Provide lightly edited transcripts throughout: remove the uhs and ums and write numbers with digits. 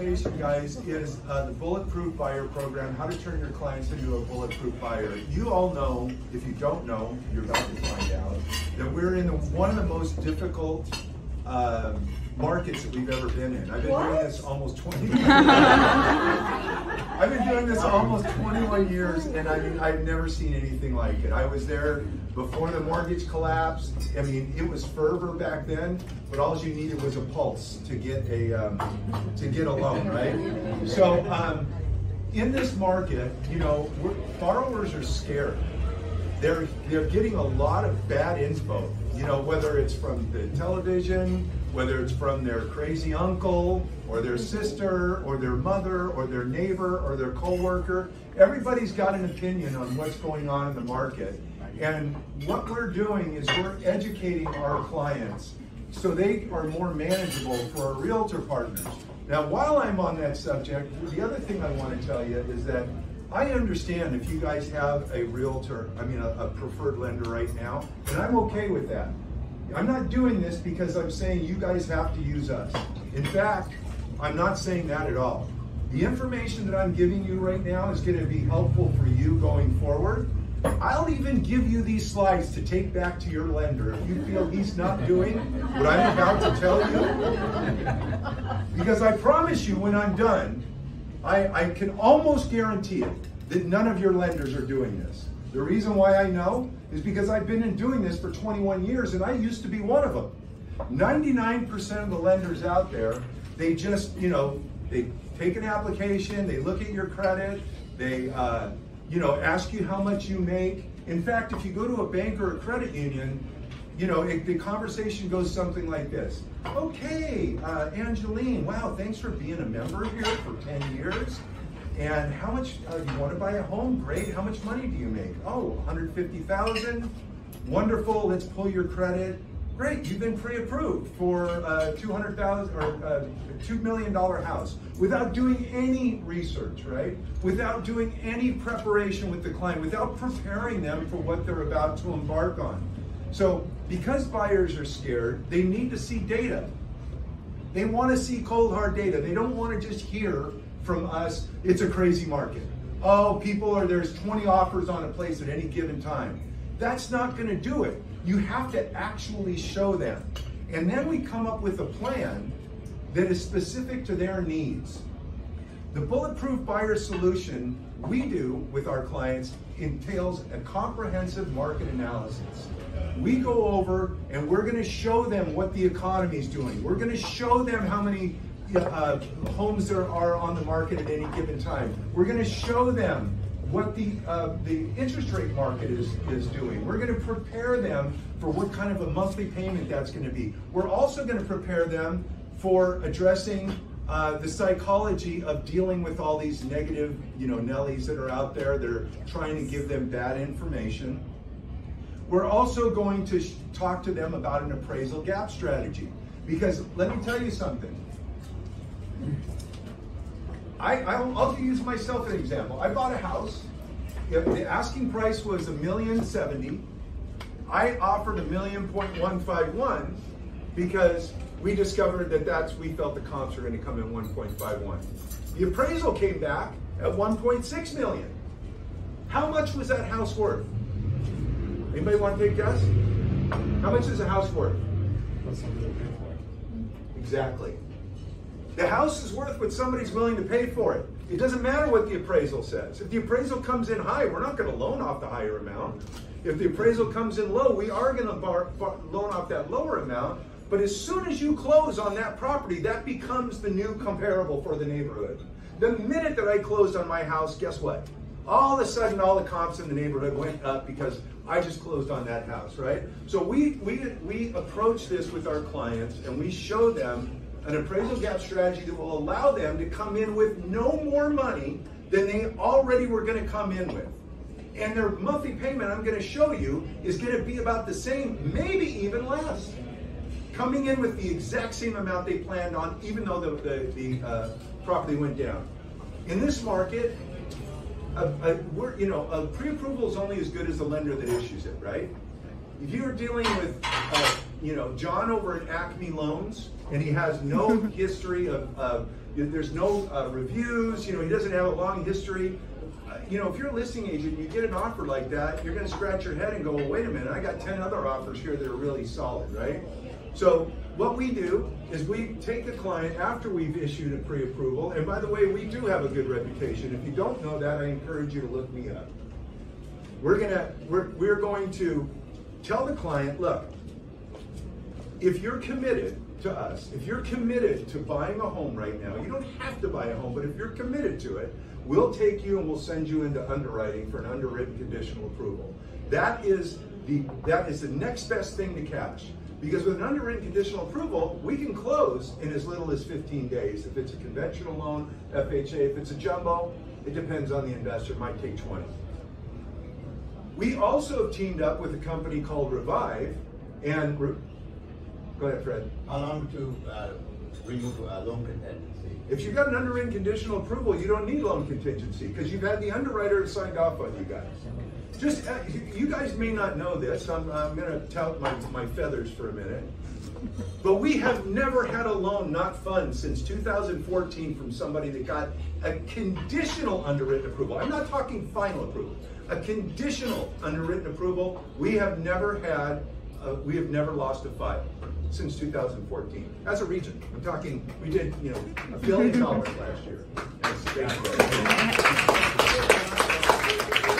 presentation, guys, is the Bulletproof Buyer program, how to turn your clients into a bulletproof buyer. You all know, if you don't know, you're about to find out, that we're in one of the most difficult markets that we've ever been in. I've been doing this almost 20 I've been doing this almost 21 years, and I mean, I've never seen anything like it. I was there before the mortgage collapsed. I mean, it was fervor back then, but all you needed was a pulse to get a loan, right? So in this market, you know, borrowers are scared. They're getting a lot of bad info, you know, whether it's from the television, whether it's from their crazy uncle, or their sister, or their mother, or their neighbor, or their coworker. Everybody's got an opinion on what's going on in the market. And what we're doing is we're educating our clients so they are more manageable for our realtor partners. Now, while I'm on that subject, the other thing I want to tell you is that I understand if you guys have a realtor, I mean a preferred lender right now, and I'm okay with that. I'm not doing this because I'm saying you guys have to use us. In fact, I'm not saying that at all. The information that I'm giving you right now is going to be helpful for you going forward. I'll even give you these slides to take back to your lender if you feel he's not doing what I'm about to tell you. Because I promise you, when I'm done, I can almost guarantee it that none of your lenders are doing this. The reason why I know is because I've been doing this for 21 years and I used to be one of them. 99% of the lenders out there, they just, you know, they take an application, they look at your credit, they, you know, ask you how much you make. In fact, if you go to a bank or a credit union, you know, the conversation goes something like this. Okay, Angeline, wow, thanks for being a member here for 10 years. And how much, you want to buy a home? Great, how much money do you make? Oh, $150,000, wonderful, let's pull your credit. Great, you've been pre-approved for $200,000 or $2 million house without doing any research, right? Without doing any preparation with the client, without preparing them for what they're about to embark on. So because buyers are scared, they need to see data. They want to see cold hard data. They don't want to just hear from us, it's a crazy market. Oh, there's 20 offers on a place at any given time. That's not going to do it. You have to actually show them. And then we come up with a plan that is specific to their needs. The Bulletproof Buyer solution we do with our clients entails a comprehensive market analysis. We go over and we're going to show them what the economy is doing. We're going to show them how many homes there are on the market at any given time. We're going to show them what the interest rate market is doing. We're going to prepare them for what kind of a monthly payment that's going to be. We're also going to prepare them for addressing the psychology of dealing with all these negative, you know, Nellies that are out there. They're trying to give them bad information. We're also going to talk to them about an appraisal gap strategy. Because let me tell you something. I'll use myself as an example. I bought a house. The asking price was $1,070,000. I offered $1,151,000 because we discovered that we felt the comps were going to come in 1.51. The appraisal came back at 1.6 million. How much was that house worth? Anybody want to take a guess? How much is a house worth? What somebody will pay for it. Exactly. The house is worth what somebody's willing to pay for it. It doesn't matter what the appraisal says. If the appraisal comes in high, we're not going to loan off the higher amount. If the appraisal comes in low, we are going to loan off that lower amount. But as soon as you close on that property, that becomes the new comparable for the neighborhood. The minute that I closed on my house, guess what? All of a sudden, all the comps in the neighborhood went up because I just closed on that house, right? So we approach this with our clients and we show them an appraisal gap strategy that will allow them to come in with no more money than they already were going to come in with. And their monthly payment, I'm going to show you, is going to be about the same, maybe even less. Coming in with the exact same amount they planned on, even though the property went down. In this market, pre-approval is only as good as the lender that issues it, right? If you're dealing with you know, John over at Acme Loans, and he has no history of there's no reviews, you know, he doesn't have a long history. You know, if you're a listing agent, you get an offer like that, you're going to scratch your head and go, well, wait a minute, I got 10 other offers here that are really solid, right? So what we do is we take the client after we've issued a pre-approval, and by the way, we do have a good reputation. If you don't know that, I encourage you to look me up. We're going to tell the client, look, if you're committed to us, if you're committed to buying a home right now, you don't have to buy a home, but if you're committed to it, we'll take you and we'll send you into underwriting for an underwritten conditional approval. That is the next best thing to cash. Because with an underwritten conditional approval, we can close in as little as 15 days. If it's a conventional loan, FHA, if it's a jumbo, it depends on the investor, it might take 20. We also have teamed up with a company called Revive, and go ahead, Fred. Allow me to remove loan contingency. If you've got an underwritten conditional approval, you don't need loan contingency because you've had the underwriter signed off on you guys. Just, you guys may not know this, I'm going to tout my feathers for a minute, but we have never had a loan not fund since 2014 from somebody that got a conditional underwritten approval. I'm not talking final approval. A conditional underwritten approval, we have never lost a file since 2014. As a region, I'm talking, we did, you know, $1 billion last year.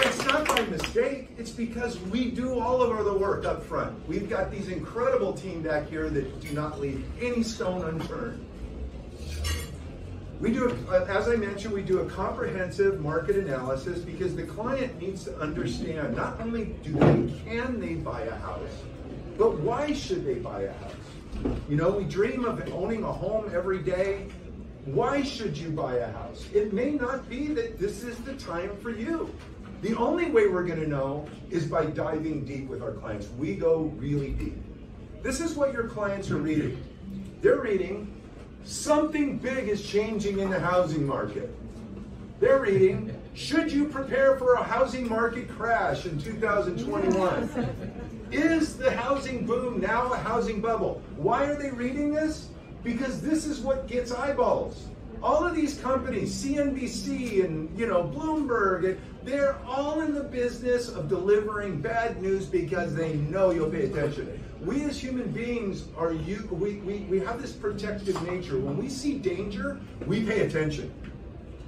It's not by mistake, it's because we do all of the work up front. We've got these incredible team back here that do not leave any stone unturned. We do, as I mentioned, we do a comprehensive market analysis because the client needs to understand not only can they buy a house, but why should they buy a house? You know, we dream of owning a home every day. Why should you buy a house? It may not be that this is the time for you. The only way we're going to know is by diving deep with our clients. We go really deep. This is what your clients are reading. They're reading, something big is changing in the housing market. They're reading, should you prepare for a housing market crash in 2021? Is the housing boom now a housing bubble? Why are they reading this? Because this is what gets eyeballs. All of these companies, CNBC and Bloomberg, they're all in the business of delivering bad news because they know you'll pay attention. We as human beings we have this protective nature. When we see danger, we pay attention.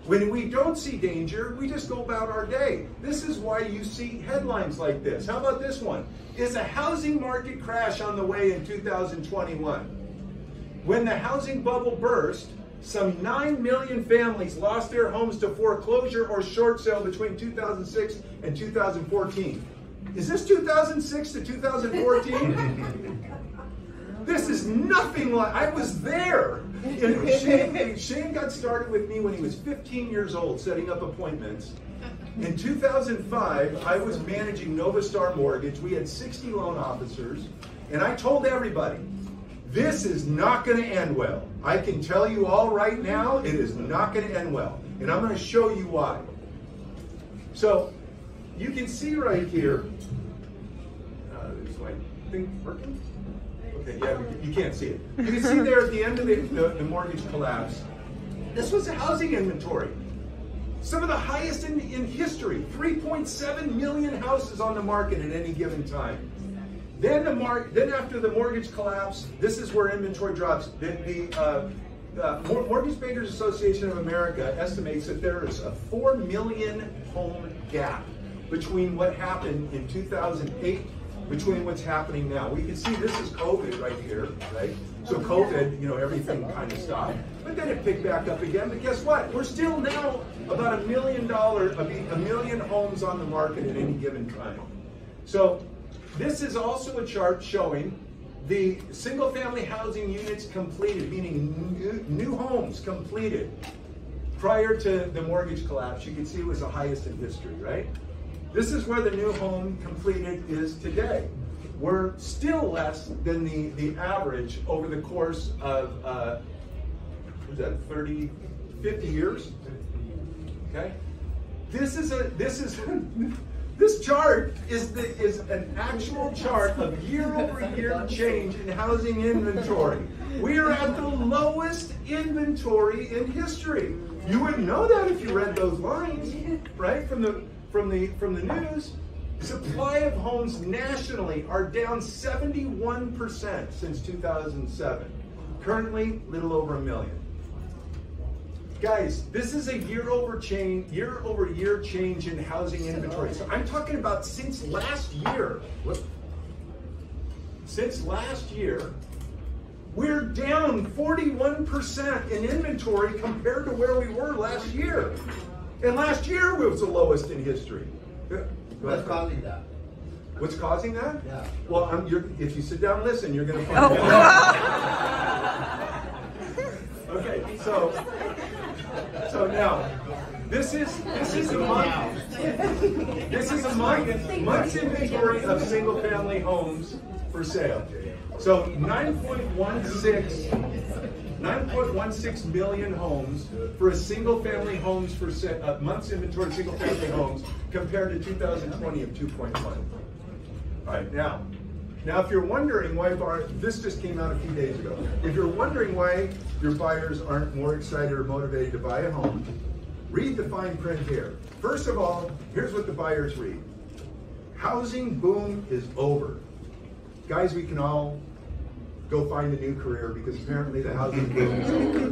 When we don't see danger, we just go about our day. This is why you see headlines like this. How about this one? Is a housing market crash on the way in 2021? When the housing bubble burst, some 9 million families lost their homes to foreclosure or short sale between 2006 and 2014. Is this 2006 to 2014? This is nothing like, I was there. Shane got started with me when he was 15 years old, setting up appointments. In 2005, I was managing Novastar Mortgage. We had 60 loan officers, and I told everybody, this is not going to end well. I can tell you all right now, it is not going to end well. And I'm going to show you why. So, you can see right here, is my thing working? Okay, yeah, you can't see it. You can see there at the end of the mortgage collapse, this was a housing inventory. Some of the highest in history, 3.7 million houses on the market at any given time. Then after the mortgage collapse, this is where inventory drops. The Mortgage Bankers Association of America estimates that there is a 4 million home gap between what happened in 2008 between what's happening now. We can see this is COVID right here, right? So COVID, everything kind of stopped, but then it picked back up again. But guess what? We're still now about a million homes on the market at any given time. So this is also a chart showing the single-family housing units completed, meaning new homes completed prior to the mortgage collapse. You can see it was the highest in history, right? This is where the new home completed is today. We're still less than the average over the course of, 50 years? Okay? This is This chart is an actual chart of year-over-year change in housing inventory. We are at the lowest inventory in history. You wouldn't know that if you read those lines, right? From the news. Supply of homes nationally are down 71% since 2007. Currently, little over 1 million. Guys, this is a year-over-year change in housing inventory. So I'm talking about since last year. Since last year, we're down 41% in inventory compared to where we were last year. And last year was the lowest in history. What's causing that? What's causing that? Yeah. Well, if you sit down and listen, you're going to find out. Okay, so now this is a month's inventory of single-family homes for sale. So 9.16 million homes for a single-family homes for month's inventory of single-family homes compared to 2020 of 2.1. All right, now if you're wondering why this just came out a few days ago. If you're wondering why your buyers aren't more excited or motivated to buy a home, read the fine print here. First of all, here's what the buyers read. Housing boom is over. Guys, we can all go find a new career because apparently the housing boom is over.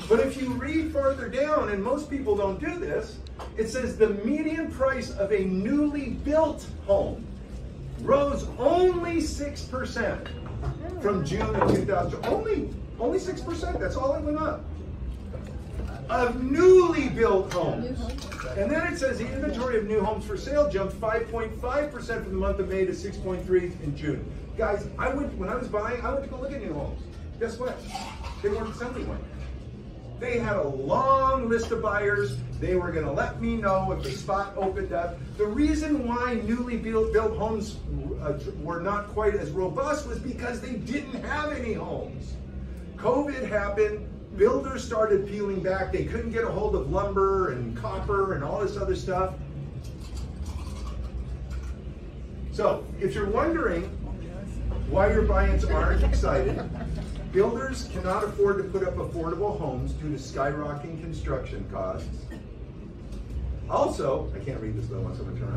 But if you read farther down, and most people don't do this, it says the median price of a newly built home rose only 6% from June of 2000. Only 6%, that's all it went up. Of newly built homes. And then it says the inventory of new homes for sale jumped 5.5% from the month of May to 6.3% in June. Guys, when I was buying, I went to go look at new homes. Guess what? They weren't selling one. They had a long list of buyers. They were going to let me know if the spot opened up. The reason why newly built homes were not quite as robust was because they didn't have any homes. COVID happened. Builders started peeling back. They couldn't get a hold of lumber and copper and all this other stuff. So, if you're wondering why your buyers aren't excited, builders cannot afford to put up affordable homes due to skyrocketing construction costs. Also, I can't read this though once I'm turn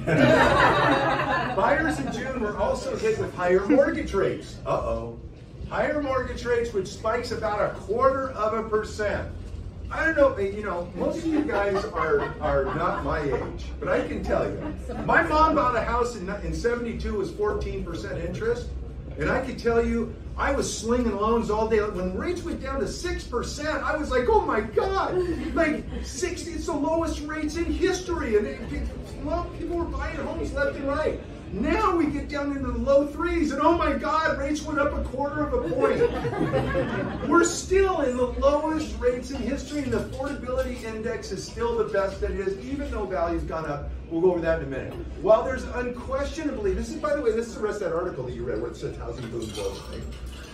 around. Buyers in June were also hit with higher mortgage rates. Uh-oh. Higher mortgage rates, which spikes about 1/4%. I don't know, most of you guys are not my age, but I can tell you. My mom bought a house in 72 was 14% interest, and I can tell you, I was slinging loans all day. When rates went down to 6%, I was like, oh my God, like 60, it's the lowest rates in history. And people were buying homes left and right. Now we get down into the low 3s, and oh my God, rates went up 1/4 point. We're still in the lowest rates in history, and the affordability index is still the best that it is, even though value's gone up. We'll go over that in a minute. While there's unquestionably, by the way, this is the rest of that article that you read where it says housing boom goes, right?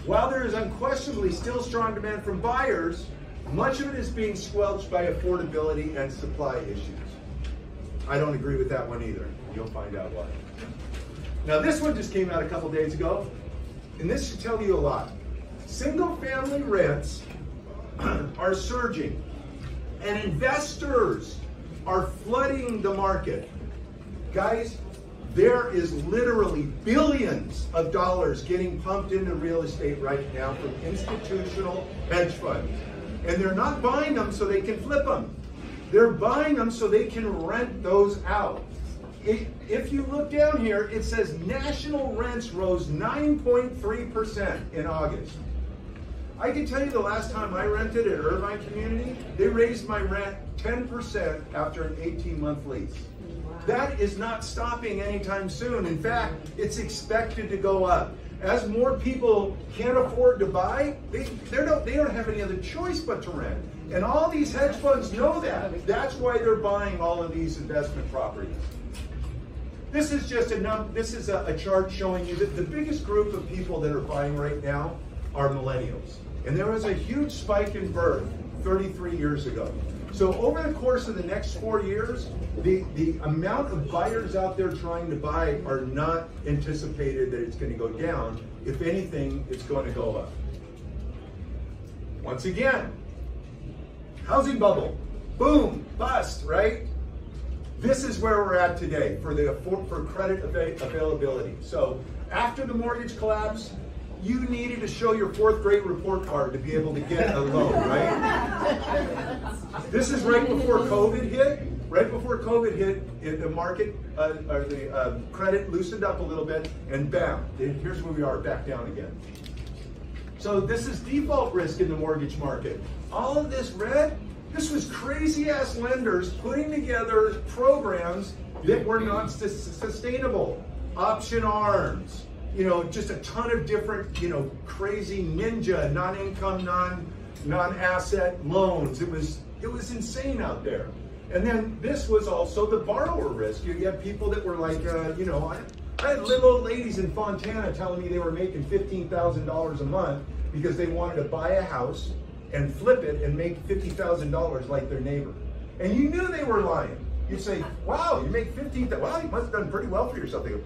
While there is unquestionably still strong demand from buyers, much of it is being squelched by affordability and supply issues. I don't agree with that one either. You'll find out why. Now this one just came out a couple days ago, and this should tell you a lot. Single-family rents are surging, and investors are flooding the market. Guys, there is literally billions of dollars getting pumped into real estate right now from institutional hedge funds. And they're not buying them so they can flip them. They're buying them so they can rent those out. If you look down here, it says national rents rose 9.3% in August. I can tell you the last time I rented at Irvine Community, they raised my rent 10% after an 18-month lease. That is not stopping anytime soon. In fact, it's expected to go up. As more people can't afford to buy, they don't have any other choice but to rent. And all these hedge funds know that. That's why they're buying all of these investment properties. This is just a chart showing you that the biggest group of people that are buying right now are millennials. And there was a huge spike in birth 33 years ago. So over the course of the next 4 years, the amount of buyers out there trying to buy are not anticipated that it's going to go down. If anything, it's going to go up. Once again, housing bubble, boom, bust, right? This is where we're at today for credit availability. So after the mortgage collapse, you needed to show your 4th grade report card to be able to get a loan, right? This is right before COVID hit. Right before COVID hit, the market, or the credit loosened up a little bit, and bam, here's where we are, back down again. So this is default risk in the mortgage market. All of this red, this was crazy ass lenders putting together programs that were not sustainable. Option arms, you know, just a ton of different, you know, crazy ninja, non-income, non-asset loans. It was insane out there. And then this was also the borrower risk. You had people that were like, you know, I had little old ladies in Fontana telling me they were making $15,000 a month because they wanted to buy a house and flip it and make $50,000 like their neighbor. And you knew they were lying. You'd say, wow, you make $15,000, wow, you must have done pretty well for yourself. They go,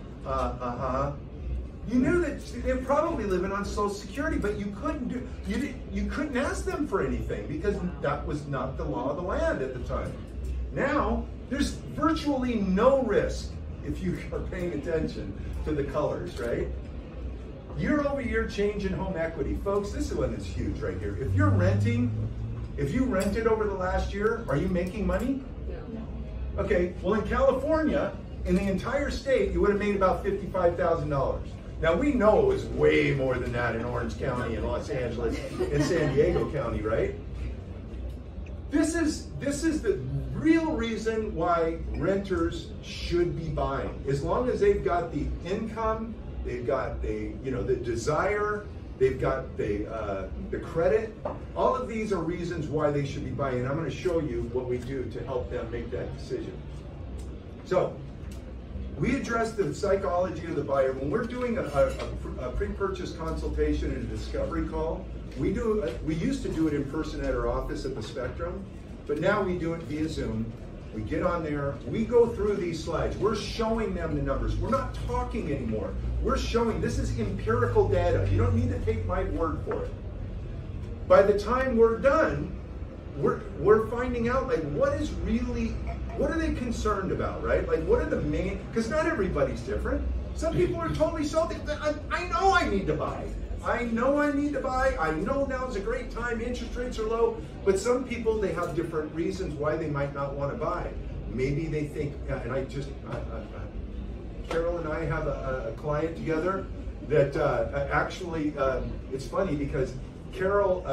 You knew that they're probably living on Social Security, but you couldn't ask them for anything because that was not the law of the land at the time. Now, there's virtually no risk if you are paying attention to the colors, right? Year-over-year change in home equity. Folks, this is one that's huge right here. If you're renting, if you rented over the last year, are you making money? No. Okay, well in California, in the entire state, you would have made about $55,000. Now we know it was way more than that in Orange County and Los Angeles and San Diego County, right? This is the real reason why renters should be buying. As long as they've got the income, they've got the desire, they've got the credit. All of these are reasons why they should be buying. And I'm going to show you what we do to help them make that decision. So we address the psychology of the buyer. When we're doing a pre-purchase consultation and a discovery call, we used to do it in person at our office at the Spectrum, but now we do it via Zoom. We get on there, we go through these slides. We're showing them the numbers. We're not talking anymore. We're showing, this is empirical data. You don't need to take my word for it. By the time we're done, we're finding out like what are they concerned about, right? Like what are the main, because not everybody's different. Some people are totally salty. I know I need to buy. I know I need to buy. I know now's a great time. Interest rates are low. But some people, they have different reasons why they might not want to buy. Maybe they think, and Carol and I have a client together that actually, it's funny because Carol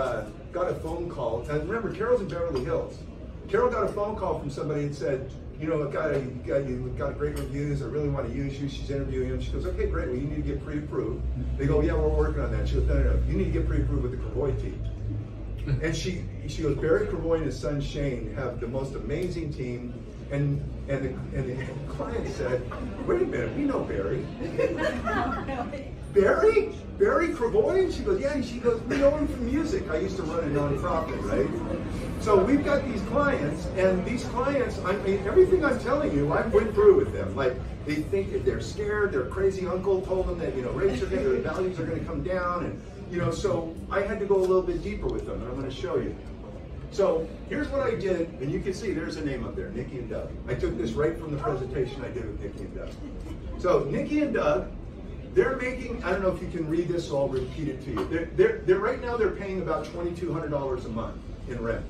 got a phone call. And remember, Carol's in Beverly Hills. Carol got a phone call from somebody and said, you know, you got great reviews. I really want to use you. She's interviewing him. She goes, okay, great. Well, you need to get pre-approved. They go, yeah, we're working on that. She goes, no. You need to get pre-approved with the Cravoy team. And she goes, Barry Cravoy and his son Shane have the most amazing team. And the client said, wait a minute, we know Barry. Barry Cravoy? She goes, yeah. And she goes, we know him from music. I used to run a nonprofit, right? So we've got these clients, and these clients, I mean, everything I'm telling you, I've went through with them. Like, they think that they're scared, their crazy uncle told them that, you know, rates are going to, the values are going to come down, and, you know, so I had to go a little bit deeper with them, and I'm going to show you. So here's what I did, and you can see there's a name up there, Nikki and Doug. I took this right from the presentation I did with Nikki and Doug. So Nikki and Doug, they're making, I don't know if you can read this, so I'll repeat it to you. They're right now they're paying about $2,200 a month in rent.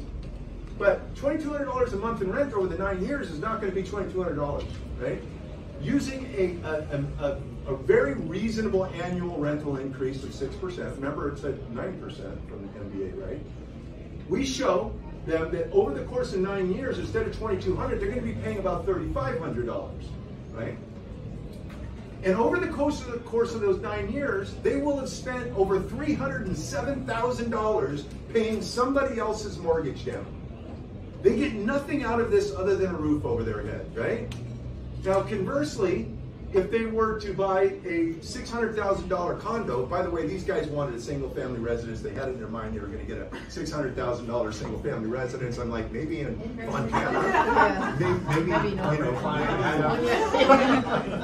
But $2,200 a month in rent over the 9 years is not going to be $2,200, right? Using a very reasonable annual rental increase of 6%, remember it's at 9% from the MBA, right? We show them that over the course of 9 years, instead of $2,200, they're going to be paying about $3,500, right? And over the course of those 9 years, they will have spent over $307,000 paying somebody else's mortgage down. They get nothing out of this other than a roof over their head, right? Now, conversely, if they were to buy a $600,000 condo, by the way, these guys wanted a single family residence. They had it in their mind they were going to get a $600,000 single family residence. I'm like, maybe in Montana, maybe you know,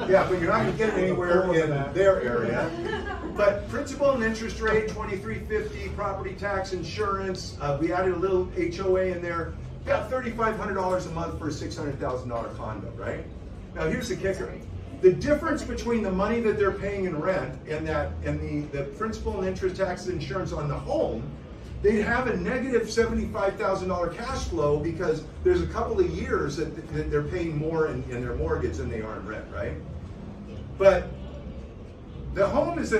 yeah, but you're not going to get it anywhere in their area. But principal and interest rate, $2,350, property tax, insurance. We added a little HOA in there. Got $3,500 a month for a $600,000 condo, right? Now here's the kicker. The difference between the money that they're paying in rent and the principal and interest, taxes, insurance on the home, they'd have a negative $75,000 cash flow because there's a couple of years that they're paying more in their mortgage than they are in rent, right? But the home is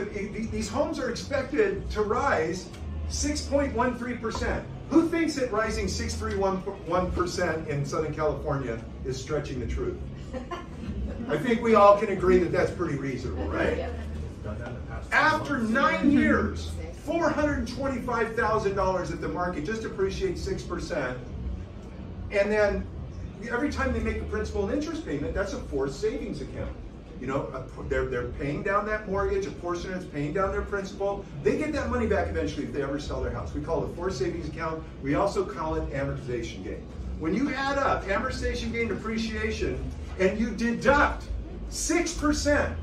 these homes are expected to rise 6.13%. Who thinks that rising 6.31% in Southern California is stretching the truth? I think we all can agree that that's pretty reasonable, right? After 9 years, $425,000 at the market just appreciates 6%. And then every time they make a principal and interest payment, that's a forced savings account. You know, they're paying down that mortgage, a portion of it's paying down their principal. They get that money back eventually if they ever sell their house. We call it a forced savings account. We also call it amortization gain. When you add up amortization gain, depreciation, and you deduct 6%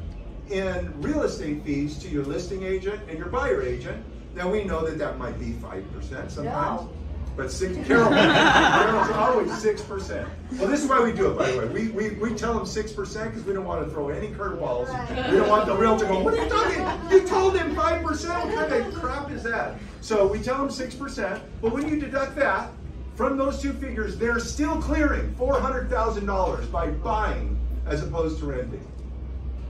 in real estate fees to your listing agent and your buyer agent, now we know that that might be 5% sometimes. No. But Carol's always 6%. Well, this is why we do it, by the way. We tell them 6% because we don't want to throw any curveballs. Right. We don't want the realtor to go, what are you talking? You told him 5%? What kind of crap is that? So we tell them 6%, but when you deduct that, from those two figures, they're still clearing $400,000 by buying as opposed to renting.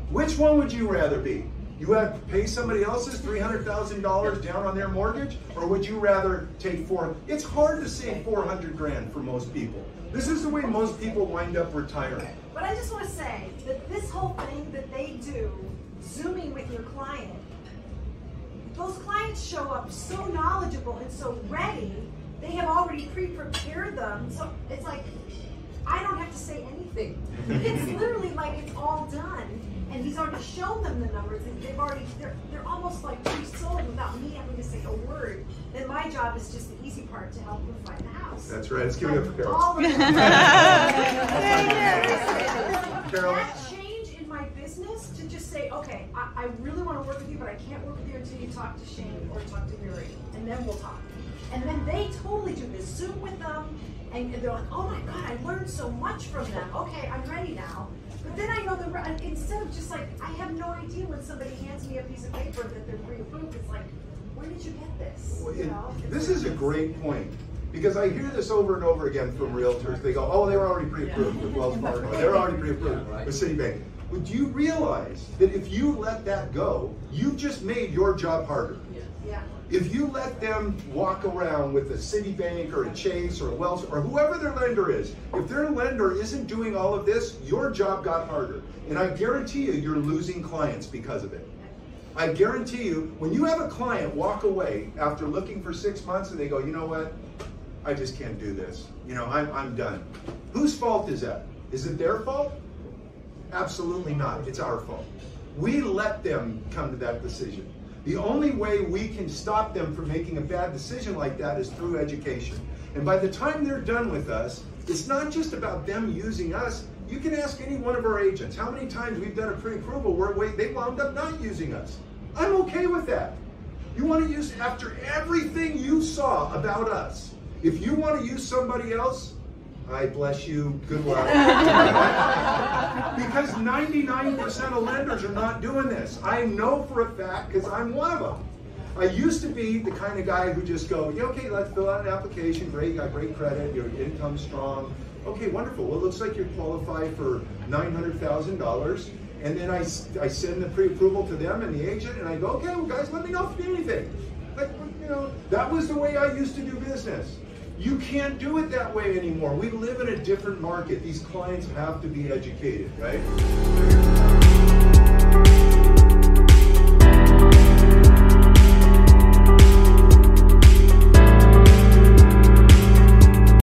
Which one would you rather be? You have to pay somebody else's $300,000 down on their mortgage, or would you rather take It's hard to save 400 grand for most people. This is the way most people wind up retiring. But I just want to say that this whole thing that they do, Zooming with your client, those clients show up so knowledgeable and so ready. They have already pre-prepared them, so it's like I don't have to say anything. It's literally like it's all done. And he's already shown them the numbers, and they're almost like pre-sold without me having to say a word. Then my job is just the easy part to help them find the house. That's right. Let's give it up for Carol. Carol. That change in my business to just say, okay, I really want to work with you, but I can't work with you until you talk to Shane or talk to Mary, and then we'll talk. And then they totally do this. Zoom with them, and they're like, oh my God, I learned so much from them. Okay, I'm ready now. But then I know instead of just like, I have no idea when somebody hands me a piece of paper that they're pre-approved, it's like, where did you get this? Well, this is a great point, because I hear this over and over again from realtors. They go, oh, they were already pre-approved with Wells Fargo. They're already pre-approved with Citibank. But do you realize that if you let that go, you've just made your job harder? Yeah. If you let them walk around with a Citibank or a Chase or a Wells or whoever their lender is, if their lender isn't doing all of this, your job got harder. And I guarantee you, you're losing clients because of it. I guarantee you, when you have a client walk away after looking for 6 months and they go, you know what, I just can't do this. You know, I'm done. Whose fault is that? Is it their fault? Absolutely not. It's our fault. We let them come to that decision. The only way we can stop them from making a bad decision like that is through education. And by the time they're done with us, it's not just about them using us. You can ask any one of our agents how many times we've done a pre-approval where they wound up not using us. I'm okay with that. You want to use, after everything you saw about us, if you want to use somebody else, I bless you, good luck. Because 99% of lenders are not doing this. I know for a fact because I'm one of them. I used to be the kind of guy who just go, yeah, okay, let's fill out an application, great, you got great credit, your income's strong. Okay, wonderful, well, it looks like you're qualified for $900,000. And then I send the pre-approval to them and the agent, and I go, okay, well, guys, let me know if you need anything. Like, you know, that was the way I used to do business. You can't do it that way anymore. We live in a different market. These clients have to be educated, right?